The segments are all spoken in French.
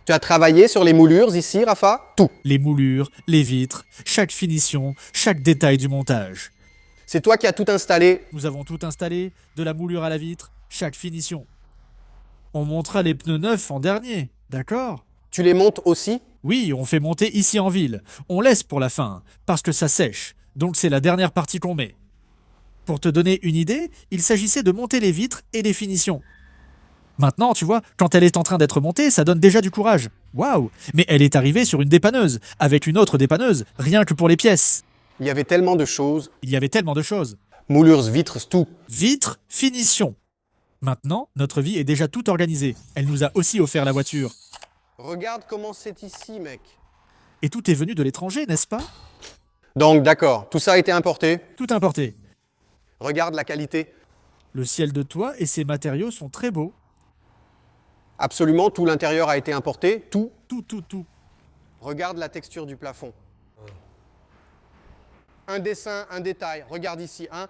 Tu as travaillé sur les moulures ici, Rafa? Tout. Les moulures, les vitres, chaque finition, chaque détail du montage. C'est toi qui as tout installé. Nous avons tout installé, de la moulure à la vitre, chaque finition. On montera les pneus neufs en dernier, d'accord? Tu les montes aussi? Oui, on fait monter ici en ville. On laisse pour la fin, parce que ça sèche. Donc c'est la dernière partie qu'on met. Pour te donner une idée, il s'agissait de monter les vitres et les finitions. Maintenant, tu vois, quand elle est en train d'être montée, ça donne déjà du courage. Waouh! Mais elle est arrivée sur une dépanneuse, avec une autre dépanneuse, rien que pour les pièces. Il y avait tellement de choses. Il y avait tellement de choses. Moulures, vitres, tout. Vitres, finition. Maintenant, notre vie est déjà toute organisée. Elle nous a aussi offert la voiture. Regarde comment c'est ici, mec. Et tout est venu de l'étranger, n'est-ce pas? Donc, d'accord, tout ça a été importé. Tout importé. Regarde la qualité. Le ciel de toit et ses matériaux sont très beaux. Absolument, tout l'intérieur a été importé. Tout. Tout. Regarde la texture du plafond. Un dessin, un détail. Regarde ici, hein.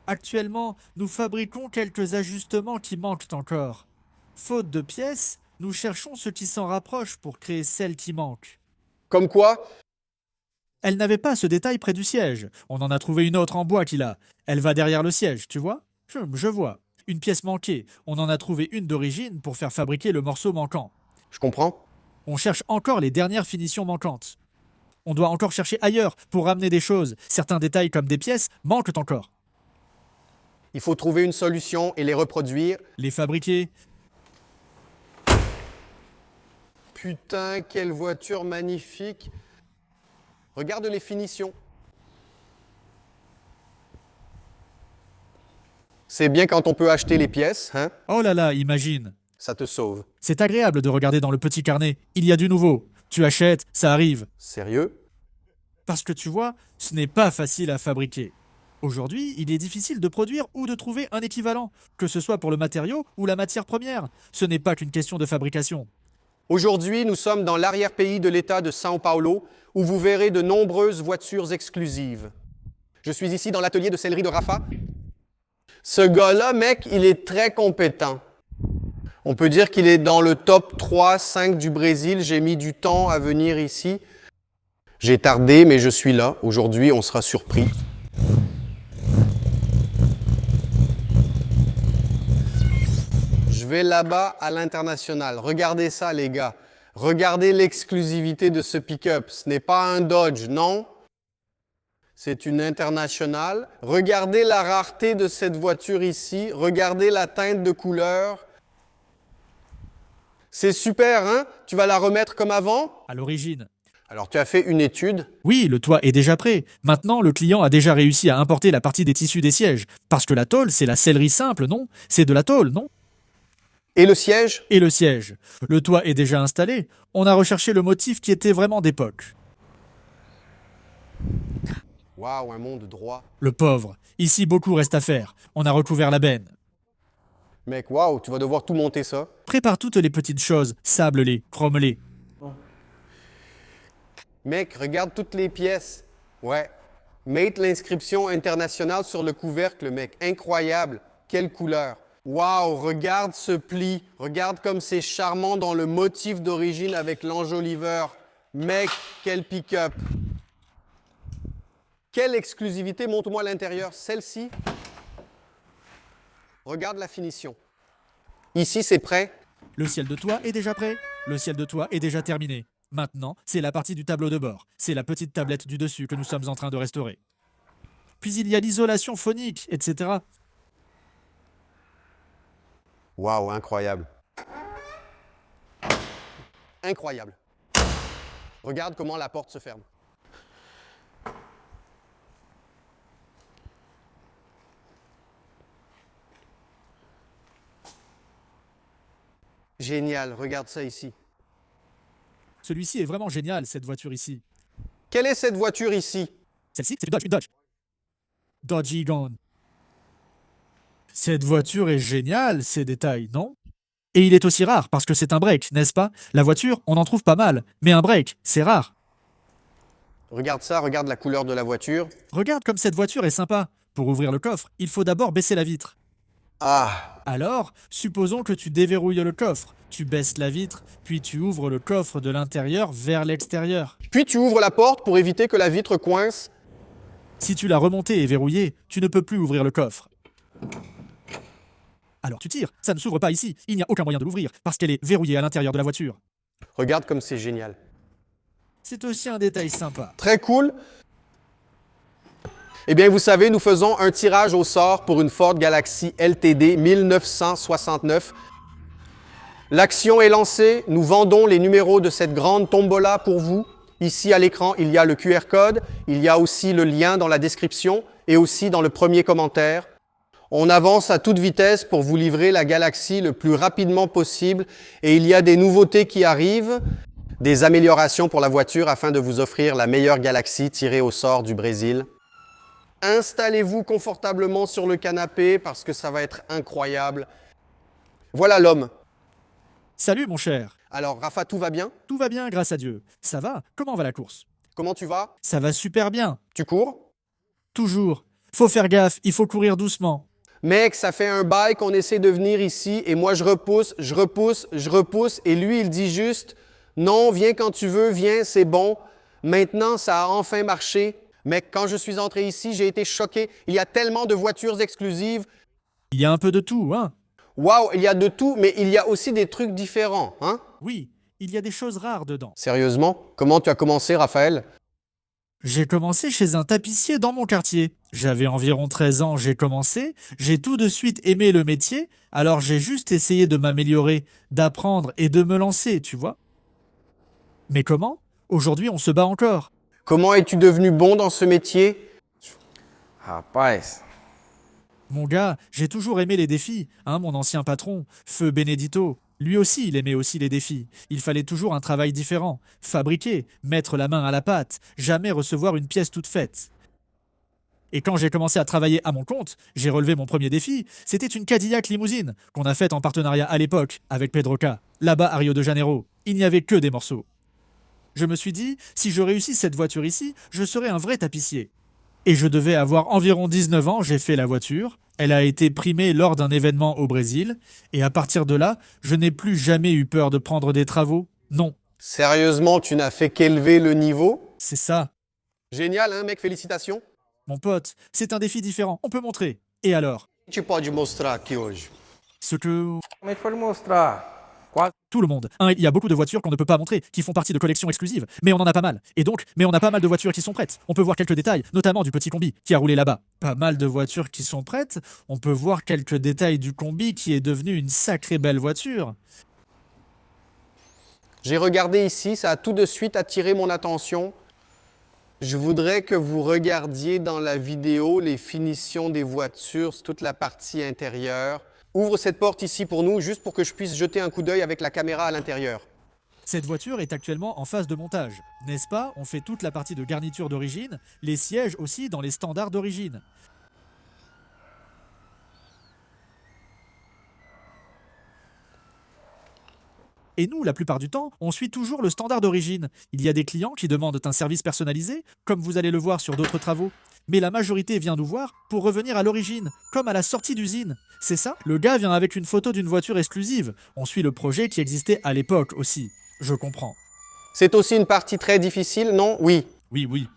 Actuellement, nous fabriquons quelques ajustements qui manquent encore. Faute de pièces, nous cherchons ce qui s'en rapproche pour créer celles qui manquent. Comme quoi? Elle n'avait pas ce détail près du siège. On en a trouvé une autre en bois qu'il a. Elle va derrière le siège, tu vois? Je vois. Une pièce manquée. On en a trouvé une d'origine pour faire fabriquer le morceau manquant. Je comprends. On cherche encore les dernières finitions manquantes. On doit encore chercher ailleurs pour ramener des choses. Certains détails comme des pièces manquent encore. Il faut trouver une solution et les reproduire. Les fabriquer. Putain, quelle voiture magnifique. Regarde les finitions. C'est bien quand on peut acheter les pièces, hein? Oh là là, imagine. Ça te sauve. C'est agréable de regarder dans le petit carnet. Il y a du nouveau. Tu achètes, ça arrive. Sérieux? Parce que tu vois, ce n'est pas facile à fabriquer. Aujourd'hui, il est difficile de produire ou de trouver un équivalent, que ce soit pour le matériau ou la matière première. Ce n'est pas qu'une question de fabrication. Aujourd'hui, nous sommes dans l'arrière-pays de l'État de São Paulo, où vous verrez de nombreuses voitures exclusives. Je suis ici dans l'atelier de sellerie de Rafa. Ce gars-là, mec, il est très compétent. On peut dire qu'il est dans le top 3-5 du Brésil. J'ai mis du temps à venir ici. J'ai tardé, mais je suis là. Aujourd'hui, on sera surpris. Je vais là-bas à l'international. Regardez ça, les gars. Regardez l'exclusivité de ce pick-up. Ce n'est pas un Dodge, non. C'est une internationale. Regardez la rareté de cette voiture ici. Regardez la teinte de couleur. C'est super, hein? Tu vas la remettre comme avant? À l'origine. Alors, tu as fait une étude. Oui, le toit est déjà prêt. Maintenant, le client a déjà réussi à importer la partie des tissus des sièges. Parce que la tôle, c'est la sellerie simple, non? C'est de la tôle, non? Et le siège? Et le siège. Le toit est déjà installé. On a recherché le motif qui était vraiment d'époque. Waouh, un monde droit. Le pauvre. Ici, beaucoup reste à faire. On a recouvert la benne. Mec, waouh, tu vas devoir tout monter ça. Prépare toutes les petites choses. Sable-les, chrome-les. Mec, regarde toutes les pièces. Ouais. Mate l'inscription internationale sur le couvercle, mec. Incroyable. Quelle couleur. Waouh, regarde ce pli. Regarde comme c'est charmant dans le motif d'origine avec l'enjoliveur. Mec, quel pick-up. Quelle exclusivité. Montre-moi l'intérieur. Celle-ci. Regarde la finition. Ici, c'est prêt. Le ciel de toit est déjà prêt. Le ciel de toit est déjà terminé. Maintenant, c'est la partie du tableau de bord. C'est la petite tablette du dessus que nous sommes en train de restaurer. Puis il y a l'isolation phonique, etc. Waouh, incroyable. Incroyable. Regarde comment la porte se ferme. Génial, regarde ça ici. Celui-ci est vraiment génial, cette voiture ici. Quelle est cette voiture ici? Celle-ci, c'est une Dodge. Dodge Egon. Cette voiture est géniale, ces détails, non? Et il est aussi rare parce que c'est un break, n'est-ce pas? La voiture, on en trouve pas mal, mais un break, c'est rare. Regarde ça, regarde la couleur de la voiture. Regarde comme cette voiture est sympa. Pour ouvrir le coffre, il faut d'abord baisser la vitre. Ah, Alors, supposons que tu déverrouilles le coffre. Tu baisses la vitre, puis tu ouvres le coffre de l'intérieur vers l'extérieur. puis tu ouvres la porte pour éviter que la vitre coince. Si tu l'as remonté et verrouillé, tu ne peux plus ouvrir le coffre. Alors tu tires, ça ne s'ouvre pas ici, il n'y a aucun moyen de l'ouvrir, parce qu'elle est verrouillée à l'intérieur de la voiture. Regarde comme c'est génial. C'est aussi un détail sympa. Très cool. Eh bien, vous savez, nous faisons un tirage au sort pour une Ford Galaxy LTD 1969. L'action est lancée. Nous vendons les numéros de cette grande tombola pour vous. Ici à l'écran, il y a le QR code. Il y a aussi le lien dans la description et aussi dans le premier commentaire. On avance à toute vitesse pour vous livrer la Galaxy le plus rapidement possible. Et il y a des nouveautés qui arrivent, des améliorations pour la voiture afin de vous offrir la meilleure Galaxy tirée au sort du Brésil. Installez-vous confortablement sur le canapé parce que ça va être incroyable. Voilà l'homme. Salut mon cher. Alors, Rafa, tout va bien? Tout va bien grâce à Dieu. Ça va? Comment va la course? Comment tu vas? Ça va super bien. Tu cours? Toujours. Faut faire gaffe, il faut courir doucement. Mec, ça fait un bail qu'on essaie de venir ici et moi je repousse, et lui il dit juste « Non, viens quand tu veux, viens, c'est bon. Maintenant, ça a enfin marché. » Mec, quand je suis entré ici, j'ai été choqué. Il y a tellement de voitures exclusives. Il y a un peu de tout, hein? Waouh, il y a de tout, mais il y a aussi des trucs différents, hein? Oui, il y a des choses rares dedans. Sérieusement? Comment tu as commencé, Raphaël? J'ai commencé chez un tapissier dans mon quartier. J'avais environ 13 ans, j'ai commencé, j'ai tout de suite aimé le métier, alors j'ai juste essayé de m'améliorer, d'apprendre et de me lancer, tu vois. Mais comment? Aujourd'hui, on se bat encore. Comment es-tu devenu bon dans ce métier? Rapaz, Mon gars, j'ai toujours aimé les défis, hein, mon ancien patron, Feu Benedito. Lui aussi, il aimait aussi les défis. Il fallait toujours un travail différent. Fabriquer, mettre la main à la pâte, jamais recevoir une pièce toute faite. Et quand j'ai commencé à travailler à mon compte, j'ai relevé mon premier défi. C'était une Cadillac limousine qu'on a faite en partenariat à l'époque avec Pedroca, là-bas à Rio de Janeiro. Il n'y avait que des morceaux. Je me suis dit, si je réussis cette voiture ici, je serai un vrai tapissier. Et je devais avoir environ 19 ans, j'ai fait la voiture. Elle a été primée lors d'un événement au Brésil. Et à partir de là, je n'ai plus jamais eu peur de prendre des travaux. Non, Sérieusement, tu n'as fait qu'élever le niveau? c'est ça. Génial, hein, mec, félicitations. Mon pote, c'est un défi différent. On peut montrer. Et alors? O que tu pode mostrar aqui hoje? Ce que como é que pode mostrar? Quase tout le monde. Il y a beaucoup de voitures qu'on ne peut pas montrer, qui font partie de collections exclusives, mais on en a pas mal. Et donc, on a pas mal de voitures qui sont prêtes. On peut voir quelques détails, notamment du petit combi qui a roulé là-bas. Pas mal de voitures qui sont prêtes. On peut voir quelques détails du combi qui est devenu une sacrée belle voiture. J'ai regardé ici, ça a tout de suite attiré mon attention. Je voudrais que vous regardiez dans la vidéo les finitions des voitures, toute la partie intérieure. Ouvre cette porte ici pour nous, juste pour que je puisse jeter un coup d'œil avec la caméra à l'intérieur. Cette voiture est actuellement en phase de montage. N'est-ce pas? On fait toute la partie de garniture d'origine, les sièges aussi dans les standards d'origine. Et nous, la plupart du temps, on suit toujours le standard d'origine. Il y a des clients qui demandent un service personnalisé, comme vous allez le voir sur d'autres travaux. Mais la majorité vient nous voir pour revenir à l'origine, comme à la sortie d'usine. C'est ça? Le gars vient avec une photo d'une voiture exclusive. On suit le projet qui existait à l'époque aussi. Je comprends. C'est aussi une partie très difficile, non? Oui. Oui, oui.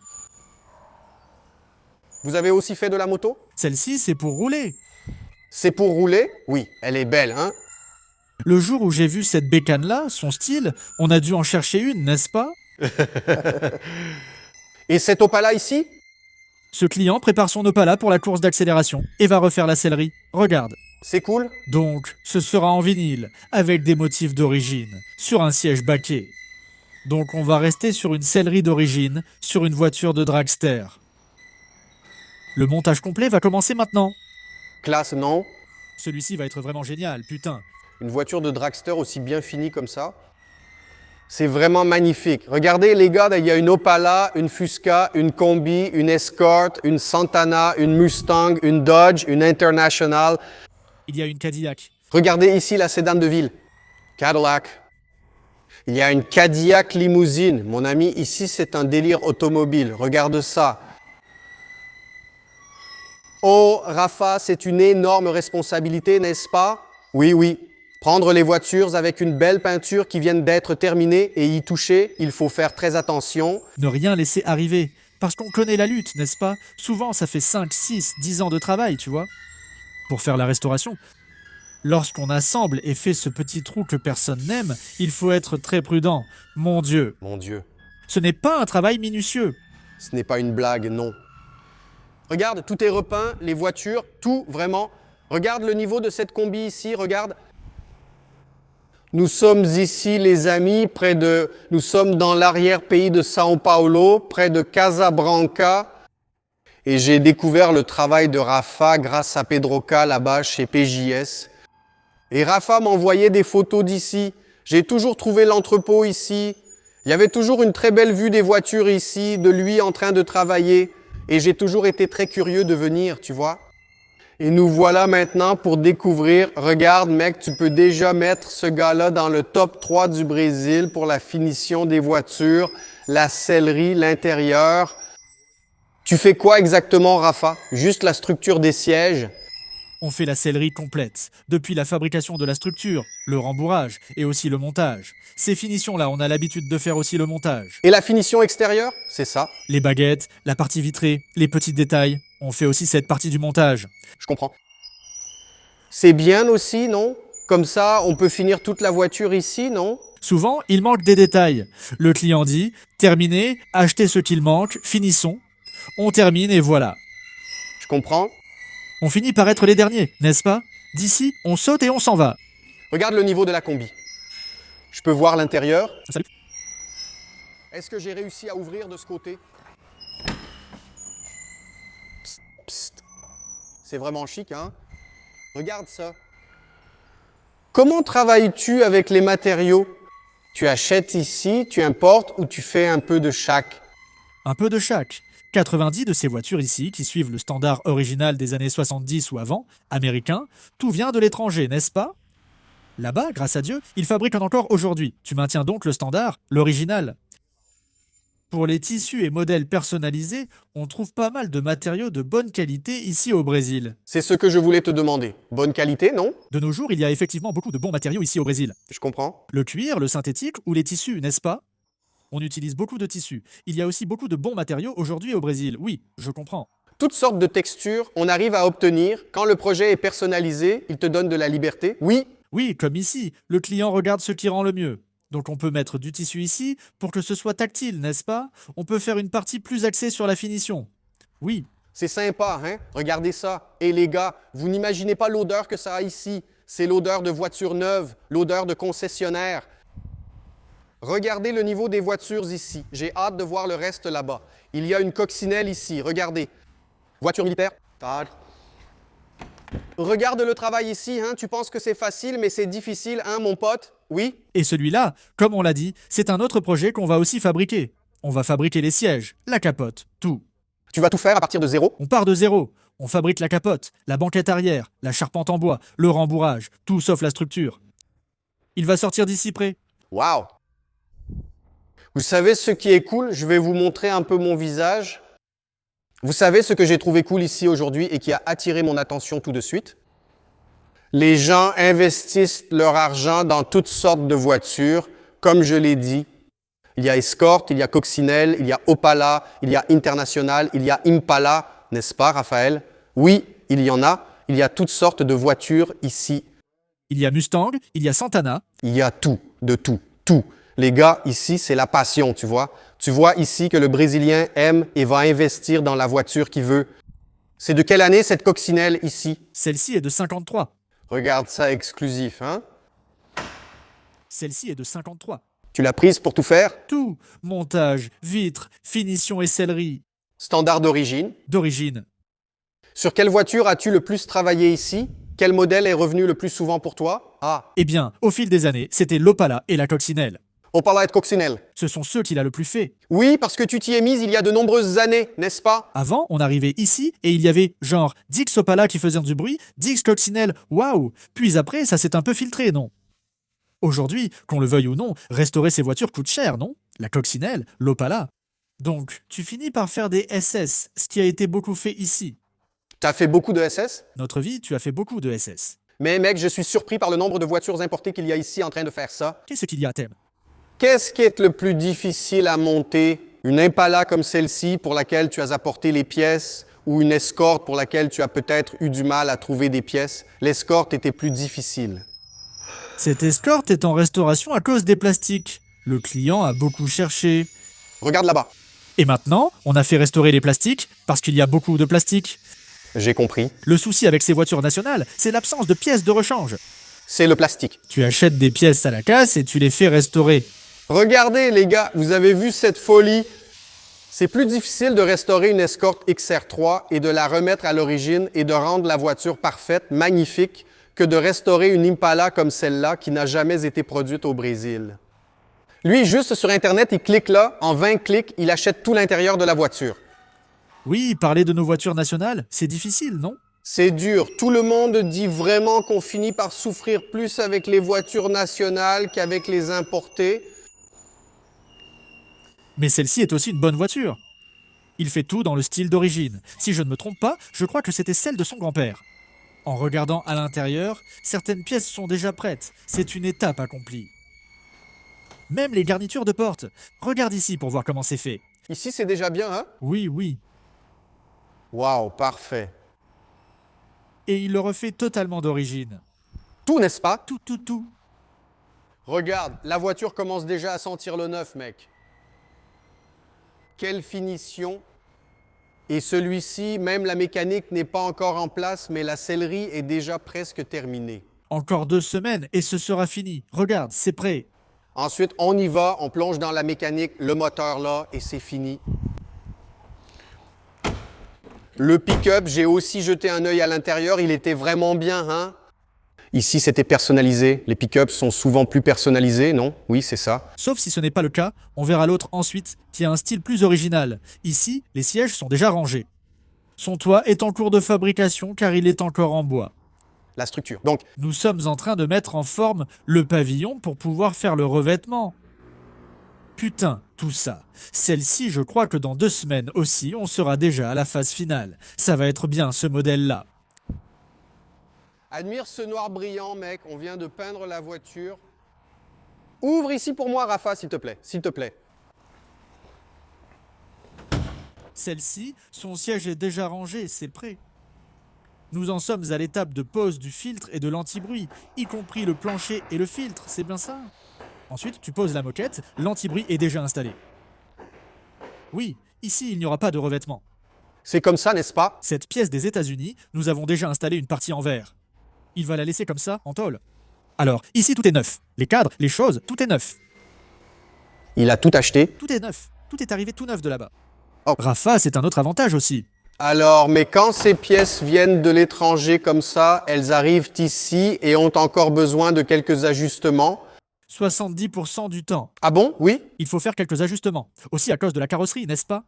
Vous avez aussi fait de la moto? Celle-ci, c'est pour rouler. C'est pour rouler? Oui, elle est belle, hein? Le jour où j'ai vu cette bécane-là, son style, on a dû en chercher une, n'est-ce pas? Et cet Opala ici? Ce client prépare son Opala pour la course d'accélération et va refaire la sellerie. Regarde. C'est cool? Donc, ce sera en vinyle, avec des motifs d'origine, sur un siège baquet. Donc on va rester sur une sellerie d'origine, sur une voiture de dragster. Le montage complet va commencer maintenant. Classe, non? Celui-ci va être vraiment génial, putain. Une voiture de dragster aussi bien finie comme ça. C'est vraiment magnifique. Regardez les gars, il y a une Opala, une Fusca, une Combi, une Escort, une Santana, une Mustang, une Dodge, une International. Il y a une Cadillac. Regardez ici la sédan de ville. Cadillac. Il y a une Cadillac limousine. Mon ami, ici c'est un délire automobile. Regarde ça. Oh, Rafa, c'est une énorme responsabilité, n'est-ce pas? Oui, oui. Prendre les voitures avec une belle peinture qui viennent d'être terminées et y toucher, il faut faire très attention. Ne rien laisser arriver. Parce qu'on connaît la lutte, n'est-ce pas? Souvent, ça fait 5, 6, 10 ans de travail, tu vois, pour faire la restauration. Lorsqu'on assemble et fait ce petit trou que personne n'aime, il faut être très prudent. Mon Dieu, Mon Dieu, ce n'est pas un travail minutieux. ce n'est pas une blague, non. Regarde, tout est repeint, les voitures, tout, vraiment. Regarde le niveau de cette combi ici, regarde. Nous sommes ici, les amis, nous sommes dans l'arrière-pays de São Paulo, près de Casabranca. Et j'ai découvert le travail de Rafa grâce à Pedroca là-bas chez PJS. Et Rafa m'envoyait des photos d'ici. J'ai toujours trouvé l'entrepôt ici. Il y avait toujours une très belle vue des voitures ici, de lui en train de travailler. Et j'ai toujours été très curieux de venir, tu vois. Et nous voilà maintenant pour découvrir. Regarde, mec, tu peux déjà mettre ce gars-là dans le top 3 du Brésil pour la finition des voitures, la sellerie, l'intérieur. Tu fais quoi exactement, Rafa? Juste la structure des sièges? On fait la sellerie complète, depuis la fabrication de la structure, le rembourrage et aussi le montage. Ces finitions-là, on a l'habitude de faire aussi le montage. Et la finition extérieure? C'est ça. Les baguettes, la partie vitrée, les petits détails, on fait aussi cette partie du montage. Je comprends. C'est bien aussi, non? Comme ça, on peut finir toute la voiture ici, non? Souvent, il manque des détails. Le client dit « Terminé, achetez ce qu'il manque, finissons ». On termine et voilà. Je comprends. On finit par être les derniers, n'est-ce pas? D'ici, on saute et on s'en va. Regarde le niveau de la combi. Je peux voir l'intérieur. Salut. Est-ce que j'ai réussi à ouvrir de ce côté? Psst. C'est vraiment chic, hein? Regarde ça. Comment travailles-tu avec les matériaux? Tu achètes ici, tu importes ou tu fais un peu de chaque? Un peu de chaque. 90 de ces voitures ici, qui suivent le standard original des années 70 ou avant, américain, tout vient de l'étranger, n'est-ce pas? Là-bas, grâce à Dieu, ils fabriquent encore aujourd'hui. Tu maintiens donc le standard, l'original. Pour les tissus et modèles personnalisés, on trouve pas mal de matériaux de bonne qualité ici au Brésil. C'est ce que je voulais te demander. Bonne qualité, non? De nos jours, il y a effectivement beaucoup de bons matériaux ici au Brésil. Je comprends. Le cuir, le synthétique ou les tissus, n'est-ce pas? On utilise beaucoup de tissus. Il y a aussi beaucoup de bons matériaux aujourd'hui au Brésil. Oui, je comprends. Toutes sortes de textures, on arrive à obtenir. Quand le projet est personnalisé, il te donne de la liberté. Oui, Oui, comme ici, le client regarde ce qui rend le mieux. Donc on peut mettre du tissu ici pour que ce soit tactile, n'est-ce pas? On peut faire une partie plus axée sur la finition. Oui, c'est sympa, hein? Regardez ça. Et les gars, vous n'imaginez pas l'odeur que ça a ici. C'est l'odeur de voiture neuve, l'odeur de concessionnaire. Regardez le niveau des voitures ici. J'ai hâte de voir le reste là-bas. Il y a une coccinelle ici. Regardez. Voiture militaire. Regarde le travail ici. Hein? Tu penses que c'est facile, mais c'est difficile, hein, mon pote? Oui? et celui-là, comme on l'a dit, c'est un autre projet qu'on va aussi fabriquer. On va fabriquer les sièges, la capote, tout. Tu vas tout faire à partir de zéro? On part de zéro. On fabrique la capote, la banquette arrière, la charpente en bois, le rembourrage, tout sauf la structure. Il va sortir d'ici près. Waouh! Vous savez ce qui est cool? Je vais vous montrer un peu mon visage. Vous savez ce que j'ai trouvé cool ici aujourd'hui et qui a attiré mon attention tout de suite? Les gens investissent leur argent dans toutes sortes de voitures. Comme je l'ai dit, il y a Escort, il y a Coccinelle, il y a Opala, il y a International, il y a Impala, n'est-ce pas, Raphaël? Oui, il y en a. Il y a toutes sortes de voitures ici. Il y a Mustang, il y a Santana. Il y a tout, de tout, tout. Les gars, ici, c'est la passion, tu vois. Tu vois ici que le Brésilien aime et va investir dans la voiture qu'il veut. C'est de quelle année cette coccinelle ici? Celle-ci est de 53. Regarde ça exclusif, hein? Celle-ci est de 53. Tu l'as prise pour tout faire? Tout. Montage, vitres, finition et sellerie. Standard d'origine. D'origine. Sur quelle voiture as-tu le plus travaillé ici? Quel modèle est revenu le plus souvent pour toi? Ah, Eh bien, au fil des années, c'était l'Opala et la Coccinelle. Opala et Coccinelle. Ce sont ceux qu'il a le plus fait. Oui, parce que tu t'y es mise il y a de nombreuses années, n'est-ce pas? Avant, on arrivait ici et il y avait genre 10 Opala qui faisaient du bruit, 10 Coccinelle, waouh! Puis après, ça s'est un peu filtré, non? Aujourd'hui, qu'on le veuille ou non, restaurer ces voitures coûte cher, non? La Coccinelle, l'Opala. Donc, tu finis par faire des SS, ce qui a été beaucoup fait ici. T'as fait beaucoup de SS? Notre vie, tu as fait beaucoup de SS. Mais mec, je suis surpris par le nombre de voitures importées qu'il y a ici en train de faire ça. Qu'est-ce qu'il y a, Thème? Qu'est-ce qui est le plus difficile à monter? Une Impala comme celle-ci pour laquelle tu as apporté les pièces ou une Escort pour laquelle tu as peut-être eu du mal à trouver des pièces? L'Escort était plus difficile. Cette escorte est en restauration à cause des plastiques. Le client a beaucoup cherché. Regarde là-bas. Et maintenant, on a fait restaurer les plastiques parce qu'il y a beaucoup de plastique. J'ai compris. Le souci avec ces voitures nationales, c'est l'absence de pièces de rechange. C'est le plastique. Tu achètes des pièces à la casse et tu les fais restaurer. Regardez les gars, vous avez vu cette folie? C'est plus difficile de restaurer une Escort XR3 et de la remettre à l'origine et de rendre la voiture parfaite, magnifique, que de restaurer une Impala comme celle-là qui n'a jamais été produite au Brésil. Lui, juste sur Internet, il clique là, en 20 clics, il achète tout l'intérieur de la voiture. Oui, parler de nos voitures nationales, c'est difficile, non? C'est dur. Tout le monde dit vraiment qu'on finit par souffrir plus avec les voitures nationales qu'avec les importées. Mais celle-ci est aussi une bonne voiture. Il fait tout dans le style d'origine. Si je ne me trompe pas, je crois que c'était celle de son grand-père. En regardant à l'intérieur, certaines pièces sont déjà prêtes. C'est une étape accomplie. Même les garnitures de porte. Regarde ici pour voir comment c'est fait. Ici, c'est déjà bien, hein? Oui, oui. Waouh, parfait. Et il le refait totalement d'origine. Tout, n'est-ce pas? Tout. Regarde, la voiture commence déjà à sentir le neuf, mec. Quelle finition! Et celui-ci, même la mécanique n'est pas encore en place, mais la sellerie est déjà presque terminée. Encore 2 semaines et ce sera fini. Regarde, c'est prêt. Ensuite, on y va, on plonge dans la mécanique, le moteur là, et c'est fini. Le pick-up, j'ai aussi jeté un œil à l'intérieur, il était vraiment bien, hein? Ici, c'était personnalisé. Les pick-ups sont souvent plus personnalisés, non? Oui, c'est ça. Sauf si ce n'est pas le cas, on verra l'autre ensuite, qui a un style plus original. Ici, les sièges sont déjà rangés. Son toit est en cours de fabrication car il est encore en bois. La structure. Donc, Nous sommes en train de mettre en forme le pavillon pour pouvoir faire le revêtement. Putain, tout ça. Celle-ci, je crois que dans 2 semaines aussi, on sera déjà à la phase finale. Ça va être bien ce modèle-là. admire ce noir brillant, mec. On vient de peindre la voiture. Ouvre ici pour moi, Rafa, s'il te plaît. S'il te plaît. Celle-ci, son siège est déjà rangé, c'est prêt. Nous en sommes à l'étape de pose du filtre et de l'anti-bruit, y compris le plancher et le filtre, c'est bien ça? Ensuite, tu poses la moquette, l'anti-bruit est déjà installé. Oui, ici, il n'y aura pas de revêtement. C'est comme ça, n'est-ce pas? Cette pièce des États-Unis, nous avons déjà installé une partie en verre. Il va la laisser comme ça, en tôle. Alors, ici, tout est neuf. Les cadres, les choses, tout est neuf. Il a tout acheté. Tout est neuf. Tout est arrivé tout neuf de là-bas. Oh. Rafa, c'est un autre avantage aussi. Alors, mais quand ces pièces viennent de l'étranger comme ça, elles arrivent ici et ont encore besoin de quelques ajustements. 70% du temps. Ah bon? Oui? Il faut faire quelques ajustements. Aussi à cause de la carrosserie, n'est-ce pas?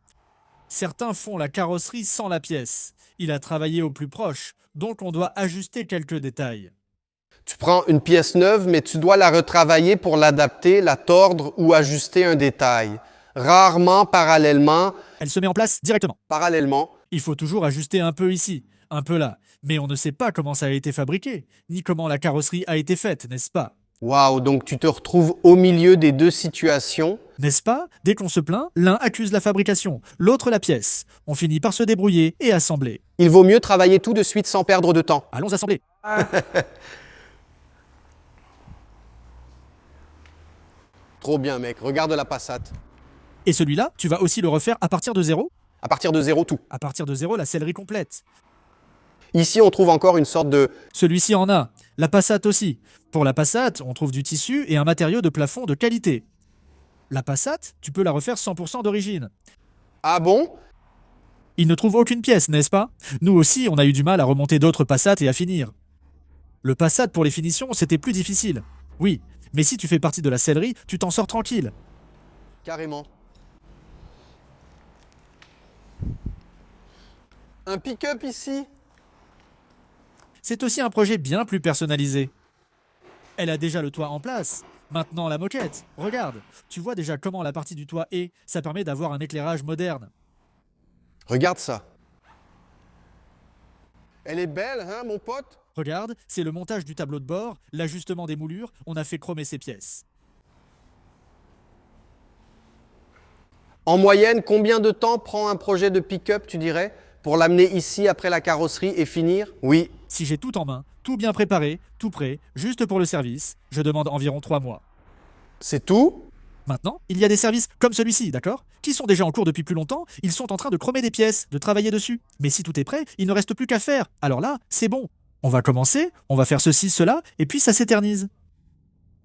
Certains font la carrosserie sans la pièce. Il a travaillé au plus proche, donc on doit ajuster quelques détails. Tu prends une pièce neuve, mais tu dois la retravailler pour l'adapter, la tordre ou ajuster un détail. Rarement parallèlement. Elle se met en place directement. Parallèlement. Il faut toujours ajuster un peu ici, un peu là. Mais on ne sait pas comment ça a été fabriqué, ni comment la carrosserie a été faite, n'est-ce pas? Waouh, donc tu te retrouves au milieu des deux situations. N'est-ce pas? Dès qu'on se plaint, l'un accuse la fabrication, l'autre la pièce. On finit par se débrouiller et assembler. Il vaut mieux travailler tout de suite sans perdre de temps. Allons assembler. Trop bien, mec. Regarde la Passat. Et celui-là, tu vas aussi le refaire à partir de zéro? À partir de zéro, tout. À partir de zéro, la sellerie complète. Ici, on trouve encore une sorte de... Celui-ci en a. La Passat aussi. Pour la Passat, on trouve du tissu et un matériau de plafond de qualité. La Passat, tu peux la refaire 100% d'origine. Ah bon? Il ne trouve aucune pièce, n'est-ce pas? Nous aussi, on a eu du mal à remonter d'autres Passat et à finir. Le Passat pour les finitions, c'était plus difficile. Oui, mais si tu fais partie de la sellerie, tu t'en sors tranquille. Carrément. Un pick-up ici? C'est aussi un projet bien plus personnalisé. Elle a déjà le toit en place. Maintenant la moquette. Regarde, tu vois déjà comment la partie du toit est. Ça permet d'avoir un éclairage moderne. Regarde ça. Elle est belle, hein, mon pote? Regarde, c'est le montage du tableau de bord, l'ajustement des moulures, on a fait chromer ces pièces. En moyenne, combien de temps prend un projet de pick-up, tu dirais, pour l'amener ici après la carrosserie et finir? Oui. Si j'ai tout en main, tout bien préparé, tout prêt, juste pour le service, je demande environ 3 mois. C'est tout? Maintenant, il y a des services comme celui-ci, d'accord? Qui sont déjà en cours depuis plus longtemps, ils sont en train de chromer des pièces, de travailler dessus. Mais si tout est prêt, il ne reste plus qu'à faire. Alors là, c'est bon. On va commencer, on va faire ceci, cela, et puis ça s'éternise.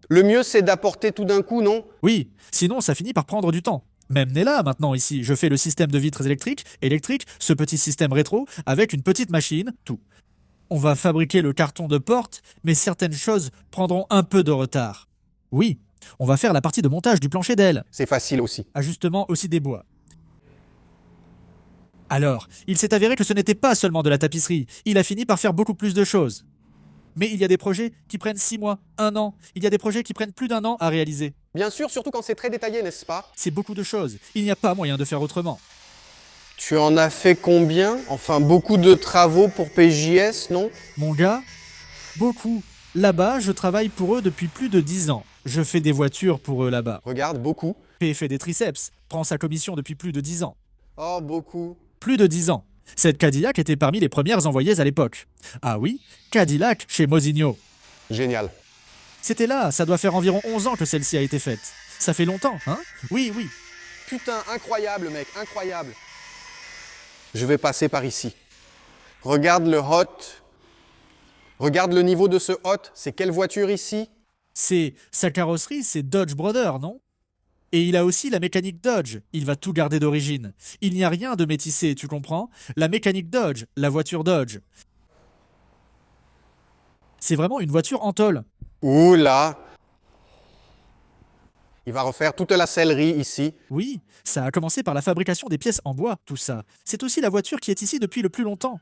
Le mieux, c'est d'apporter tout d'un coup, non? Oui, sinon ça finit par prendre du temps. Même n'est là maintenant ici, je fais le système de vitres électriques, ce petit système rétro, avec une petite machine, tout. On va fabriquer le carton de porte, mais certaines choses prendront un peu de retard. Oui, on va faire la partie de montage du plancher d'aile, C'est facile aussi. ajustement aussi des bois. Alors, il s'est avéré que ce n'était pas seulement de la tapisserie, il a fini par faire beaucoup plus de choses. Mais il y a des projets qui prennent 6 mois, 1 an, il y a des projets qui prennent plus d'1 an à réaliser. Bien sûr, surtout quand c'est très détaillé, n'est-ce pas? C'est beaucoup de choses, il n'y a pas moyen de faire autrement. Tu en as fait combien? Enfin, beaucoup de travaux pour PJS, non? Mon gars, beaucoup. Là-bas, je travaille pour eux depuis plus de 10 ans. Je fais des voitures pour eux là-bas. Regarde, beaucoup. P fait des triceps, prend sa commission depuis plus de 10 ans. Oh, beaucoup. Plus de 10 ans. Cette Cadillac était parmi les premières envoyées à l'époque. Ah oui, Cadillac chez Mosigno. Génial. C'était là, ça doit faire environ 11 ans que celle-ci a été faite. Ça fait longtemps, hein? Oui, oui. Putain, incroyable, mec, incroyable. Je vais passer par ici. Regarde le hot. Regarde le niveau de ce hot. C'est quelle voiture ici? Sa carrosserie, c'est Dodge Brother, non? Et il a aussi la mécanique Dodge. Il va tout garder d'origine. Il n'y a rien de métissé, tu comprends? La mécanique Dodge, la voiture Dodge. C'est vraiment une voiture en tôle. Ouh là. Il va refaire toute la sellerie ici. Oui, ça a commencé par la fabrication des pièces en bois, tout ça. C'est aussi la voiture qui est ici depuis le plus longtemps.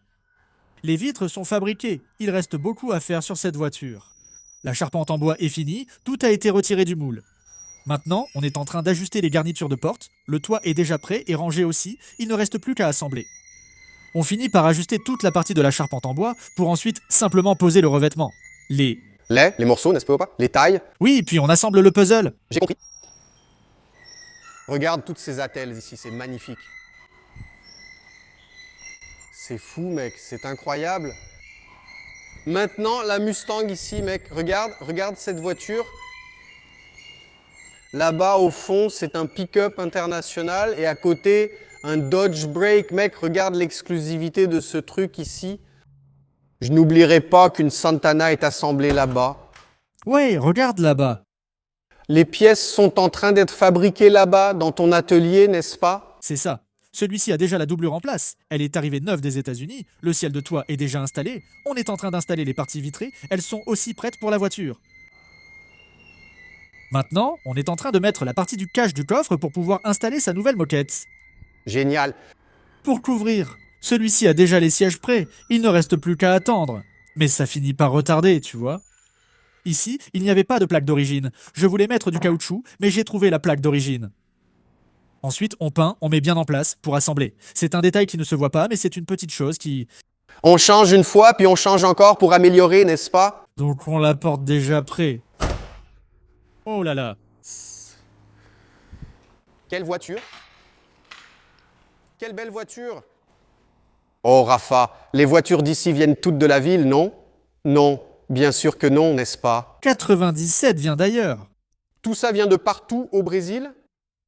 Les vitres sont fabriquées. Il reste beaucoup à faire sur cette voiture. La charpente en bois est finie, tout a été retiré du moule. Maintenant, on est en train d'ajuster les garnitures de porte, le toit est déjà prêt et rangé aussi, il ne reste plus qu'à assembler. On finit par ajuster toute la partie de la charpente en bois pour ensuite simplement poser le revêtement. Les morceaux, n'est-ce pas? Les tailles. Oui, puis on assemble le puzzle. J'ai compris. Regarde toutes ces attelles ici, c'est magnifique. C'est fou, mec, c'est incroyable. Maintenant, la Mustang ici, mec, regarde cette voiture. Là-bas, au fond, c'est un pick-up international et à côté, un Dodge Break. Mec, regarde l'exclusivité de ce truc ici. Je n'oublierai pas qu'une Santana est assemblée là-bas. Ouais, regarde là-bas. Les pièces sont en train d'être fabriquées là-bas, dans ton atelier, n'est-ce pas? C'est ça. Celui-ci a déjà la doublure en place. Elle est arrivée neuve des États-Unis. Le ciel de toit est déjà installé. On est en train d'installer les parties vitrées. Elles sont aussi prêtes pour la voiture. Maintenant, on est en train de mettre la partie du cache du coffre pour pouvoir installer sa nouvelle moquette. Génial. Pour couvrir, celui-ci a déjà les sièges prêts. Il ne reste plus qu'à attendre. Mais ça finit par retarder, tu vois. Ici, il n'y avait pas de plaque d'origine. Je voulais mettre du caoutchouc, mais j'ai trouvé la plaque d'origine. Ensuite, on peint, on met bien en place pour assembler. C'est un détail qui ne se voit pas, mais c'est une petite chose qui... On change une fois, puis on change encore pour améliorer, n'est-ce pas? Donc on l'apporte déjà prêt. Oh là là. Quelle voiture? Quelle belle voiture! Oh, Rafa, les voitures d'ici viennent toutes de la ville, non? Non, bien sûr que non, n'est-ce pas? 97 vient d'ailleurs. Tout ça vient de partout au Brésil?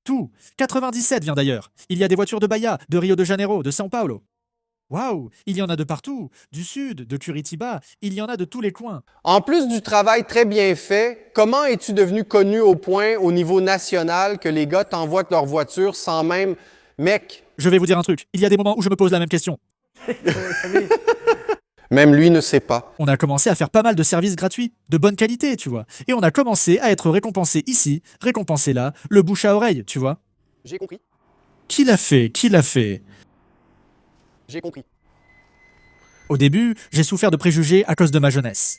Tout. 97 vient d'ailleurs. Il y a des voitures de Bahia, de Rio de Janeiro, de São Paulo. Waouh, il y en a de partout. Du sud, de Curitiba, il y en a de tous les coins. En plus du travail très bien fait, comment es-tu devenu connu au point, au niveau national, que les gars t'envoient leur voiture sans même... Mec, Je vais vous dire un truc. Il y a des moments où je me pose la même question. même lui ne sait pas. On a commencé à faire pas mal de services gratuits, de bonne qualité, tu vois. Et on a commencé à être récompensé ici, récompensé là, le bouche à oreille, tu vois. J'ai compris, Qui l'a fait? Qui l'a fait? j'ai compris. Au début, j'ai souffert de préjugés à cause de ma jeunesse.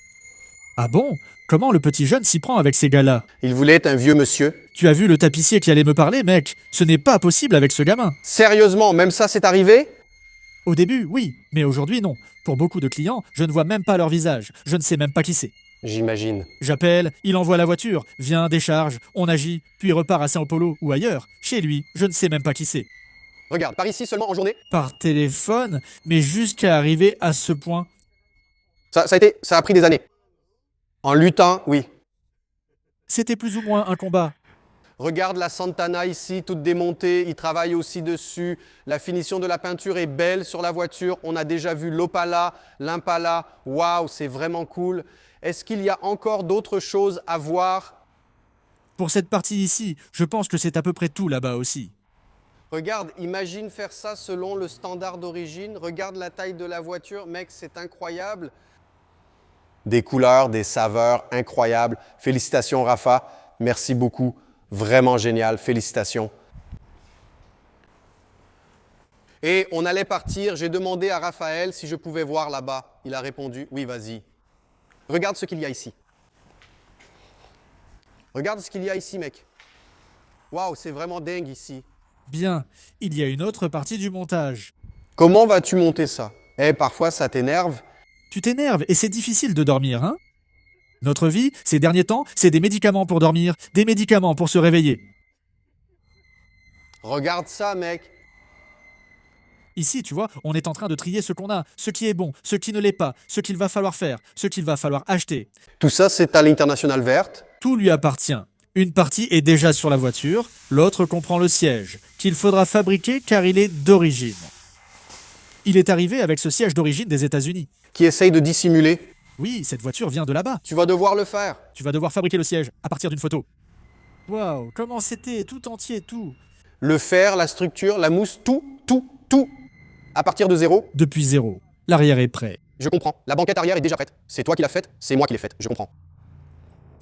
Ah bon? Comment le petit jeune s'y prend avec ces gars-là? Il voulait être un vieux monsieur. Tu as vu le tapissier qui allait me parler, mec? Ce n'est pas possible avec ce gamin. Sérieusement, même ça c'est arrivé? Au début, oui, mais aujourd'hui, non. Pour beaucoup de clients, je ne vois même pas leur visage. Je ne sais même pas qui c'est. J'imagine. J'appelle, il envoie la voiture, vient, décharge, on agit, puis repart à Sao Paulo ou ailleurs. Chez lui, je ne sais même pas qui c'est. Regarde, par ici seulement en journée, Par téléphone, mais jusqu'à arriver à ce point. ça a pris des années. En luttant, oui. C'était plus ou moins un combat. Regarde la Santana ici, toute démontée. Il travaille aussi dessus. La finition de la peinture est belle sur la voiture. On a déjà vu l'Opala, l'Impala. Waouh, c'est vraiment cool. Est-ce qu'il y a encore d'autres choses à voir? Pour cette partie ici, je pense que c'est à peu près tout là-bas aussi. Regarde, imagine faire ça selon le standard d'origine. Regarde la taille de la voiture. Mec, c'est incroyable. Des couleurs, des saveurs incroyables. Félicitations, Rafa. Merci beaucoup. Vraiment génial. Félicitations. Et on allait partir. J'ai demandé à Raphaël si je pouvais voir là-bas. Il a répondu, oui, vas-y. Regarde ce qu'il y a ici. Regarde ce qu'il y a ici, mec. Waouh, c'est vraiment dingue ici. Bien, il y a une autre partie du montage. Comment vas-tu monter ça? Parfois, ça t'énerve. Tu t'énerves et c'est difficile de dormir, hein? Notre vie, ces derniers temps, c'est des médicaments pour dormir, des médicaments pour se réveiller. Regarde ça, mec. Ici, tu vois, on est en train de trier ce qu'on a, ce qui est bon, ce qui ne l'est pas, ce qu'il va falloir faire, ce qu'il va falloir acheter. Tout ça, c'est à l'Internationale verte. Tout lui appartient. Une partie est déjà sur la voiture, l'autre comprend le siège, qu'il faudra fabriquer car il est d'origine. Il est arrivé avec ce siège d'origine des États-Unis. Qui essaye de dissimuler. Oui, cette voiture vient de là-bas. Tu vas devoir le faire. Tu vas devoir fabriquer le siège à partir d'une photo. Waouh, comment c'était, tout entier, tout. Le fer, la structure, la mousse, tout. À partir de zéro. Depuis zéro. L'arrière est prêt. Je comprends. La banquette arrière est déjà prête. C'est toi qui l'as faite, c'est moi qui l'ai faite. Je comprends.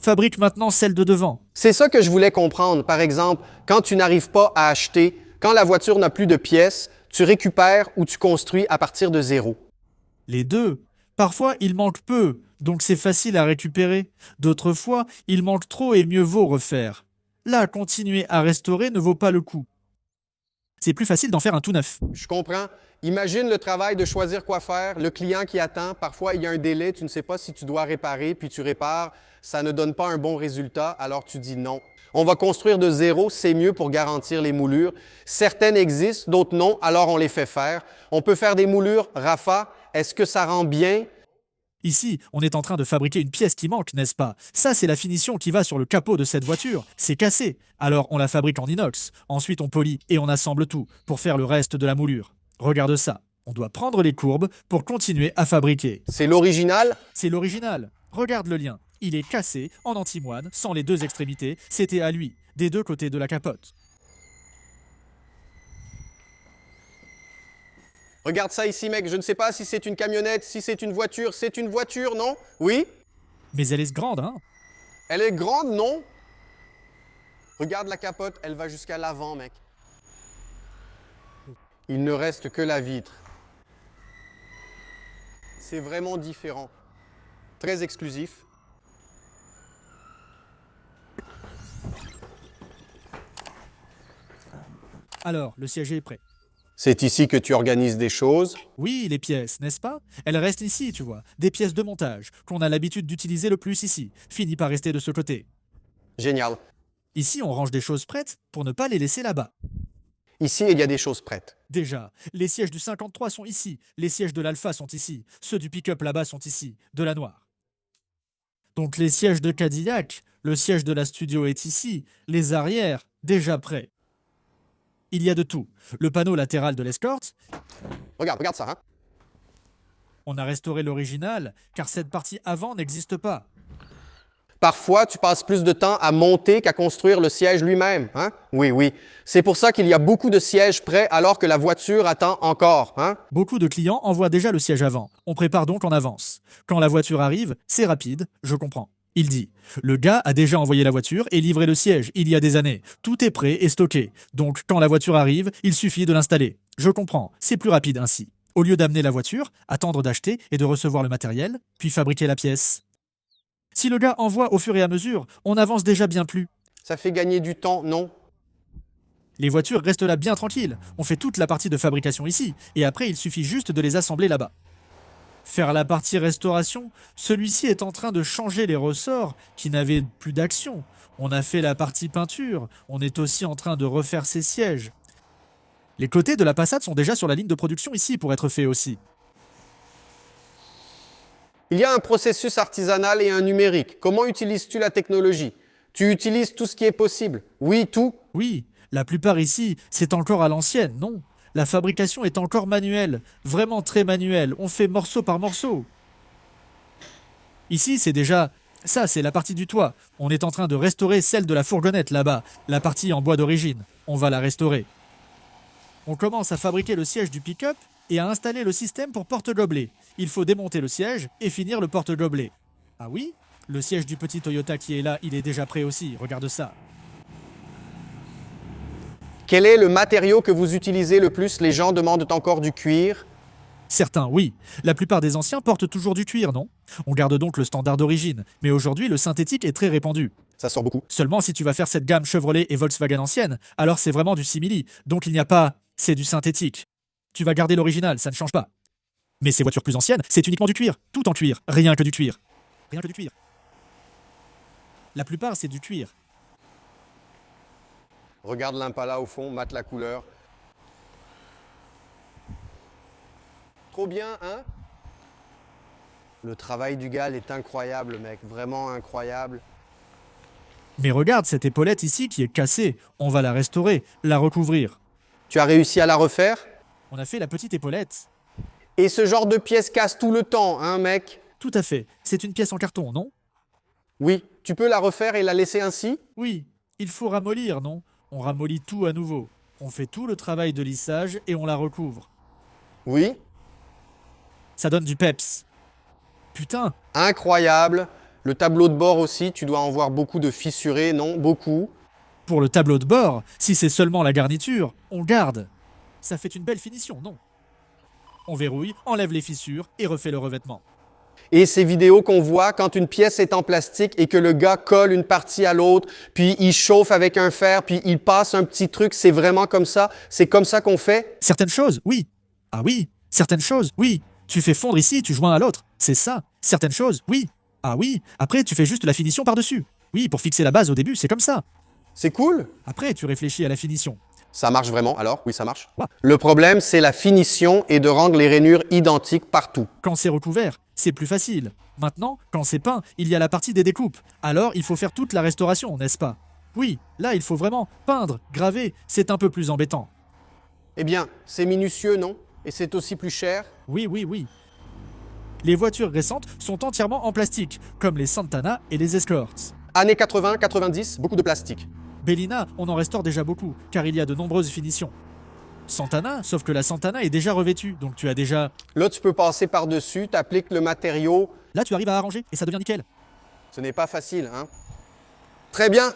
Fabrique maintenant celle de devant. C'est ça que je voulais comprendre. Par exemple, quand tu n'arrives pas à acheter, quand la voiture n'a plus de pièces, tu récupères ou tu construis à partir de zéro. Les deux. Parfois, il manque peu, donc c'est facile à récupérer. D'autres fois, il manque trop et mieux vaut refaire. Là, continuer à restaurer ne vaut pas le coup. C'est plus facile d'en faire un tout neuf. Je comprends. Imagine le travail de choisir quoi faire, le client qui attend. Parfois, il y a un délai, tu ne sais pas si tu dois réparer, puis tu répares. Ça ne donne pas un bon résultat, alors tu dis non. On va construire de zéro, c'est mieux pour garantir les moulures. Certaines existent, d'autres non, alors on les fait faire. On peut faire des moulures. Rafa, est-ce que ça rend bien? Ici, on est en train de fabriquer une pièce qui manque, n'est-ce pas? Ça, c'est la finition qui va sur le capot de cette voiture. C'est cassé. Alors, on la fabrique en inox. Ensuite, on polit et on assemble tout pour faire le reste de la moulure. Regarde ça. On doit prendre les courbes pour continuer à fabriquer. C'est l'original? C'est l'original. Regarde le lien. Il est cassé, en antimoine, sans les deux extrémités. C'était à lui, des deux côtés de la capote. Regarde ça ici, mec. Je ne sais pas si c'est une camionnette, si c'est une voiture. C'est une voiture, non? Oui? Mais elle est grande, hein? Elle est grande, non? Regarde la capote, elle va jusqu'à l'avant, mec. Il ne reste que la vitre. C'est vraiment différent. Très exclusif. Alors, le siège est prêt. C'est ici que tu organises des choses. Oui, les pièces, n'est-ce pas? Elles restent ici, tu vois. Des pièces de montage, qu'on a l'habitude d'utiliser le plus ici. Finit par rester de ce côté. Génial. Ici, on range des choses prêtes pour ne pas les laisser là-bas. Ici, il y a des choses prêtes. Déjà, les sièges du 53 sont ici, les sièges de l'Alpha sont ici, ceux du pick-up là-bas sont ici, de la noire. Donc les sièges de Cadillac, le siège de la studio est ici, les arrières, déjà prêts. Il y a de tout. Le panneau latéral de l'Escort, Regarde ça, hein? on a restauré l'original, car cette partie avant n'existe pas. Parfois, tu passes plus de temps à monter qu'à construire le siège lui-même, hein? Oui. C'est pour ça qu'il y a beaucoup de sièges prêts alors que la voiture attend encore, hein? Beaucoup de clients envoient déjà le siège avant. On prépare donc en avance. Quand la voiture arrive, c'est rapide, je comprends. Il dit, le gars a déjà envoyé la voiture et livré le siège il y a des années. Tout est prêt et stocké. Donc quand la voiture arrive, il suffit de l'installer. Je comprends, c'est plus rapide ainsi. Au lieu d'amener la voiture, attendre d'acheter et de recevoir le matériel, puis fabriquer la pièce. Si le gars envoie au fur et à mesure, on avance déjà bien plus. Ça fait gagner du temps, non? Les voitures restent là bien tranquilles. On fait toute la partie de fabrication ici, et après il suffit juste de les assembler là-bas. Faire la partie restauration, celui-ci est en train de changer les ressorts qui n'avaient plus d'action. On a fait la partie peinture, on est aussi en train de refaire ses sièges. Les côtés de la Passat sont déjà sur la ligne de production ici pour être faits aussi. Il y a un processus artisanal et un numérique. Comment utilises-tu la technologie? Tu utilises tout ce qui est possible? Oui, tout? Oui, la plupart ici, c'est encore à l'ancienne, non? La fabrication est encore manuelle, vraiment très manuelle, on fait morceau par morceau. Ici, c'est déjà... Ça, c'est la partie du toit. On est en train de restaurer celle de la fourgonnette là-bas, la partie en bois d'origine. On va la restaurer. On commence à fabriquer le siège du pick-up et à installer le système pour porte-gobelet. Il faut démonter le siège et finir le porte-gobelet. Ah oui? Le siège du petit Toyota qui est là, il est déjà prêt aussi, regarde ça. Quel est le matériau que vous utilisez le plus? Les gens demandent encore du cuir. Certains, oui. La plupart des anciens portent toujours du cuir, non? On garde donc le standard d'origine, mais aujourd'hui le synthétique est très répandu. Ça sort beaucoup. Seulement si tu vas faire cette gamme Chevrolet et Volkswagen ancienne, alors c'est vraiment du simili, donc il n'y a pas... c'est du synthétique. Tu vas garder l'original, ça ne change pas. Mais ces voitures plus anciennes, c'est uniquement du cuir, tout en cuir, rien que du cuir. Rien que du cuir. La plupart, c'est du cuir. Regarde l'Impala au fond, mate la couleur. Trop bien, hein? Le travail du gars est incroyable, mec. Vraiment incroyable. Mais regarde cette épaulette ici qui est cassée. On va la restaurer, la recouvrir. Tu as réussi à la refaire? On a fait la petite épaulette. Et ce genre de pièce casse tout le temps, hein, mec? Tout à fait. C'est une pièce en carton, non? Oui. Tu peux la refaire et la laisser ainsi? Oui. Il faut ramollir, non? On ramollit tout à nouveau. On fait tout le travail de lissage et on la recouvre. Oui. Ça donne du peps. Putain, Incroyable. Le tableau de bord aussi, tu dois en voir beaucoup de fissurés, non? Beaucoup. pour le tableau de bord, si c'est seulement la garniture, on garde. Ça fait une belle finition, non? On verrouille, enlève les fissures et refait le revêtement. Et ces vidéos qu'on voit quand une pièce est en plastique et que le gars colle une partie à l'autre, puis il chauffe avec un fer, puis il passe un petit truc, c'est vraiment comme ça? C'est comme ça qu'on fait? Certaines choses, oui. Ah oui, certaines choses, oui. Tu fais fondre ici, tu joins à l'autre. C'est ça. Certaines choses, oui. Ah oui, après tu fais juste la finition par-dessus. Oui, pour fixer la base au début, c'est comme ça. C'est cool? Après, tu réfléchis à la finition. Ça marche vraiment alors? Oui, ça marche. Ouais. Le problème, c'est la finition et de rendre les rainures identiques partout. Quand c'est recouvert, c'est plus facile. Maintenant, quand c'est peint, il y a la partie des découpes. Alors, il faut faire toute la restauration, n'est-ce pas? Oui, là, il faut vraiment peindre, graver, c'est un peu plus embêtant. Eh bien, c'est minutieux, non? Et c'est aussi plus cher? Oui, oui, oui. Les voitures récentes sont entièrement en plastique, comme les Santana et les Escorts. Années 80, 90, beaucoup de plastique. Bellina, on en restaure déjà beaucoup, car il y a de nombreuses finitions. Santana, sauf que la Santana est déjà revêtue, donc tu as déjà... Là, tu peux passer par-dessus, t'appliques le matériau. Là, tu arrives à arranger, et ça devient nickel. Ce n'est pas facile, hein? Très bien.